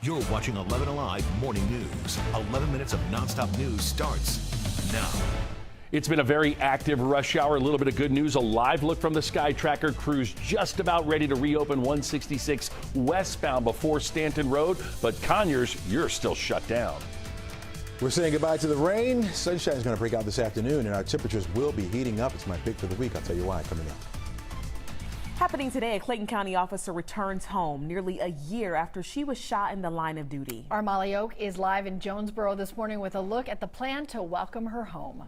You're watching 11 Alive Morning News. 11 minutes of nonstop news starts now. It's been a very active rush hour. A little bit of good news. A live look from the Sky Tracker. Crews just about ready to reopen 166 westbound before Stanton Road. But Conyers, you're still shut down. We're saying goodbye to the rain. Sunshine is going to break out this afternoon, and our temperatures will be heating up. It's my pick for the week. I'll tell you why coming up. Happening today, a Clayton County officer returns home nearly a year after she was shot in the line of duty. Our Molly Oak is live in Jonesboro this morning with a look at the plan to welcome her home.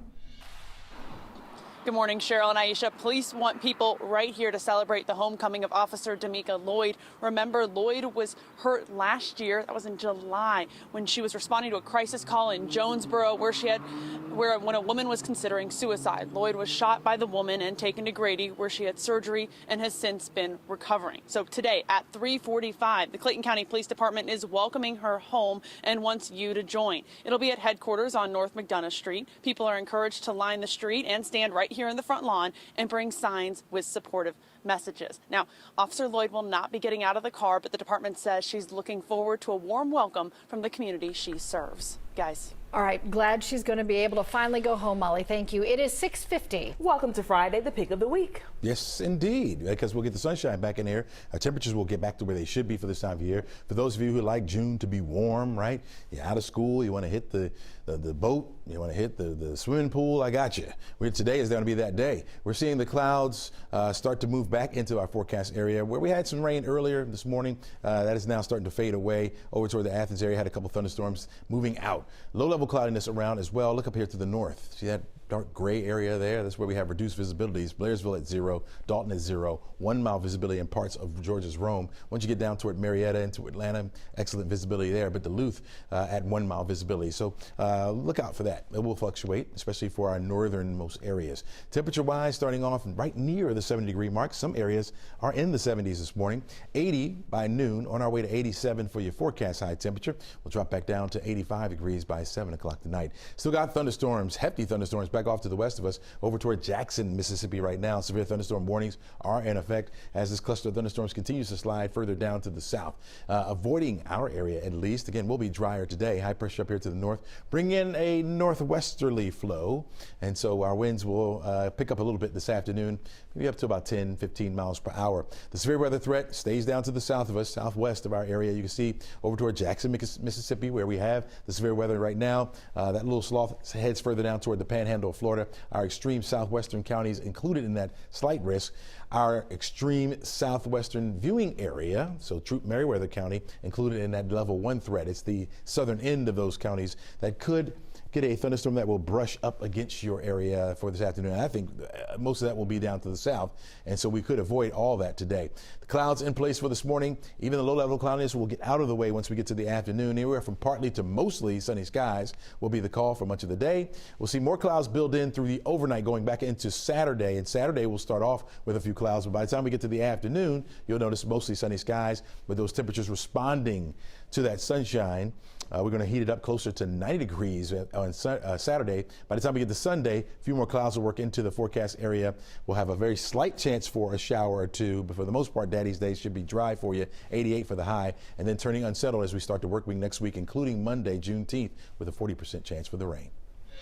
Good morning, Cheryl and Aisha. Police want people right here to celebrate the homecoming of Officer Damika Lloyd. Remember, Lloyd was hurt last year. That was in July when she was responding to a crisis call in Jonesboro when a woman was considering suicide. Lloyd was shot by the woman and taken to Grady, where she had surgery and has since been recovering. So today at 3:45, the Clayton County Police Department is welcoming her home and wants you to join. It'll be at headquarters on North McDonough Street. People are encouraged to line the street and stand right here in the front lawn and bring signs with supportive messages. Now, Officer Lloyd will not be getting out of the car, but the department says she's looking forward to a warm welcome from the community she serves. Guys. All right, glad she's going to be able to finally go home, Molly. Thank you. It is 6:50. Welcome to Friday, the pick of the week. Yes, indeed, because we'll get the sunshine back in here. Our temperatures will get back to where they should be for this time of year. For those of you who like June to be warm, right? You're out of school, you want to hit the boat, you want to hit the swimming pool, I got you. Today is going to be that day. We're seeing the clouds start to move back into our forecast area where we had some rain earlier this morning. That is now starting to fade away over toward the Athens area. Had a couple thunderstorms moving out. Low-level cloudiness around as well. Look up here to the north. See that dark gray area there? That's where we have reduced visibilities. Blairsville at 0, Dalton at 0, 1 mile visibility in parts of Georgia's Rome. Once you get down toward Marietta into Atlanta, excellent visibility there, but Duluth at 1 mile visibility. So look out for that. It will fluctuate, especially for our northernmost areas. Temperature-wise, starting off right near the 70-degree mark. Some areas are in the 70s this morning. 80 by noon, on our way to 87 for your forecast high temperature. We'll drop back down to 85 degrees by 7 o'clock tonight. Still got thunderstorms, hefty thunderstorms back off to the west of us over toward Jackson, Mississippi right now. Severe thunderstorm warnings are in effect as this cluster of thunderstorms continues to slide further down to the south, avoiding our area at least. Again, we'll be drier today. High pressure up here to the north, bring in a northwesterly flow, and so our winds will pick up a little bit this afternoon, maybe up to about 10-15 miles per hour. The severe weather threat stays down to the south of us, southwest of our area. You can see over toward Jackson, Mississippi, where we have the severe weather right now. That little slough heads further down toward the Panhandle of Florida. Our extreme southwestern counties included in that slight risk. Our extreme southwestern viewing area, so Troop Meriwether County, included in that level 1 threat. It's the southern end of those counties that could get a thunderstorm that will brush up against your area for this afternoon. I think most of that will be down to the south, and so we could avoid all that today. The clouds in place for this morning. Even the low-level cloudiness will get out of the way once we get to the afternoon. Anywhere from partly to mostly sunny skies will be the call for much of the day. We'll see more clouds build in through the overnight going back into Saturday, and Saturday will start off with a few clouds, but by the time we get to the afternoon, you'll notice mostly sunny skies with those temperatures responding to that sunshine. We're going to heat it up closer to 90 degrees on Saturday. By the time we get to Sunday, a few more clouds will work into the forecast area. We'll have a very slight chance for a shower or two, but for the most part, Daddy's Day should be dry for you. 88 for the high, and then turning unsettled as we start the work week next week, including Monday, Juneteenth, with a 40% chance for the rain.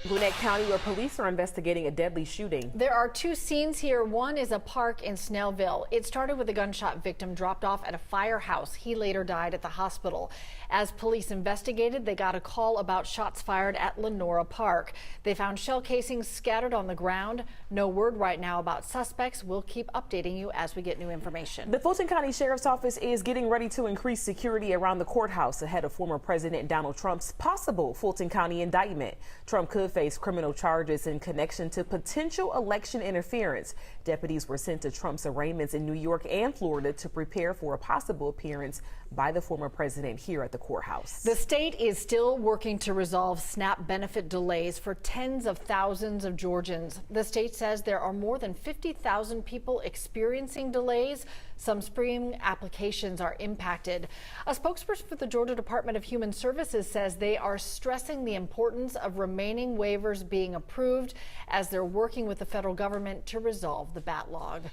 Gwinnett County, where police are investigating a deadly shooting. There are two scenes here. One is a park in Snellville. It started with a gunshot victim dropped off at a firehouse. He later died at the hospital. As police investigated, they got a call about shots fired at Lenora Park. They found shell casings scattered on the ground. No word right now about suspects. We'll keep updating you as we get new information. The Fulton County Sheriff's Office is getting ready to increase security around the courthouse ahead of former President Donald Trump's possible Fulton County indictment. Trump could face criminal charges in connection to potential election interference. Deputies were sent to Trump's arraignments in New York and Florida to prepare for a possible appearance by the former president here at the courthouse. The state is still working to resolve SNAP benefit delays for tens of thousands of Georgians. The state says there are more than 50,000 people experiencing delays. Some spring applications are impacted. A spokesperson for the Georgia Department of Human Services says they are stressing the importance of remaining waivers being approved as they're working with the federal government to resolve the backlog.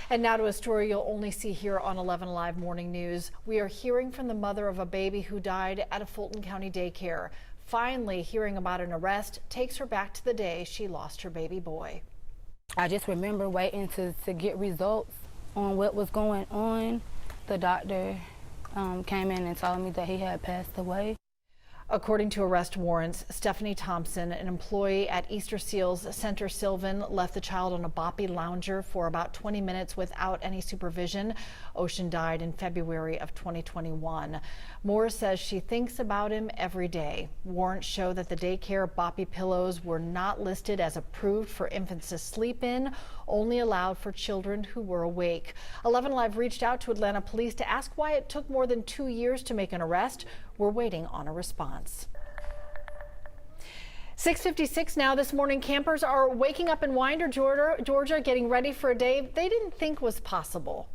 And now to a story you'll only see here on 11 Alive Morning News. We are hearing from the mother of a baby who died at a Fulton County daycare. Finally, hearing about an arrest takes her back to the day she lost her baby boy. I just remember waiting to get results on what was going on. The doctor came in and told me that he had passed away. According to arrest warrants, Stephanie Thompson, an employee at Easter Seals Center Sylvan, left the child on a boppy lounger for about 20 minutes without any supervision. Ocean died in February of 2021. Moore says she thinks about him every day. Warrants show that the daycare boppy pillows were not listed as approved for infants to sleep in, only allowed for children who were awake. 11 Alive reached out to Atlanta police to ask why it took more than 2 years to make an arrest. We're waiting on a response. 6:56 now. This morning, campers are waking up in Winder, Georgia, getting ready for a day they didn't think was possible.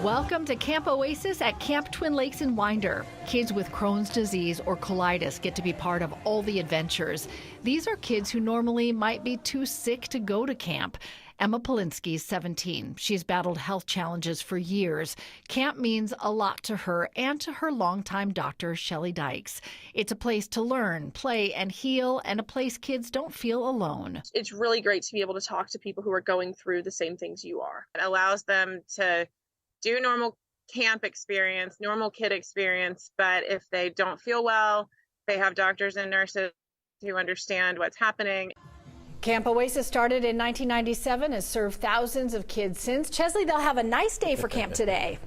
Welcome to Camp Oasis at Camp Twin Lakes in Winder. Kids with Crohn's disease or colitis get to be part of all the adventures. These are kids who normally might be too sick to go to camp. Emma Polinsky is 17. She's battled health challenges for years. Camp means a lot to her and to her longtime doctor, Shelley Dykes. It's a place to learn, play, and heal, and a place kids don't feel alone. It's really great to be able to talk to people who are going through the same things you are. It allows them to do normal camp experience, normal kid experience, but if they don't feel well, they have doctors and nurses who understand what's happening. Camp Oasis started in 1997, has served thousands of kids since. Chesley, they'll have a nice day for camp today.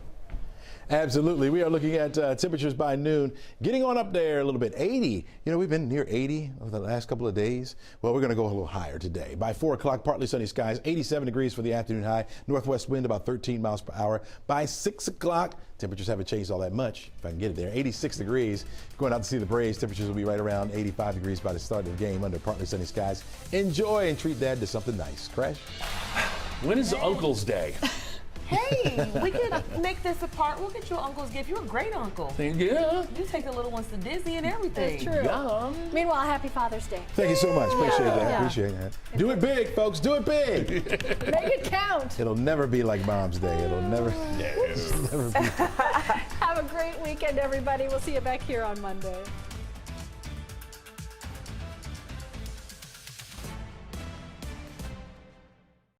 Absolutely. We are looking at temperatures by noon, getting on up there a little bit. 80. You know, we've been near 80 over the last couple of days. Well, we're going to go a little higher today. By 4 o'clock, partly sunny skies, 87 degrees for the afternoon high. Northwest wind about 13 miles per hour. By 6 o'clock, temperatures haven't changed all that much, if I can get it there. 86 degrees. Going out to see the Braves, temperatures will be right around 85 degrees by the start of the game under partly sunny skies. Enjoy and treat Dad to something nice. Crash? When is Uncle's Day? Hey, we could make this a part. We'll get you uncle's gift. You're a great uncle. Yeah. You take the little ones to Disney and everything. That's true. Yum. Meanwall, happy Father's Day. Thank you so much. Appreciate that. Yeah. Appreciate that. Do it big, folks. Do it big. Make it count. It'll never be like Mom's Day. It'll never be. Have a great weekend, everybody. We'll see you back here on Monday.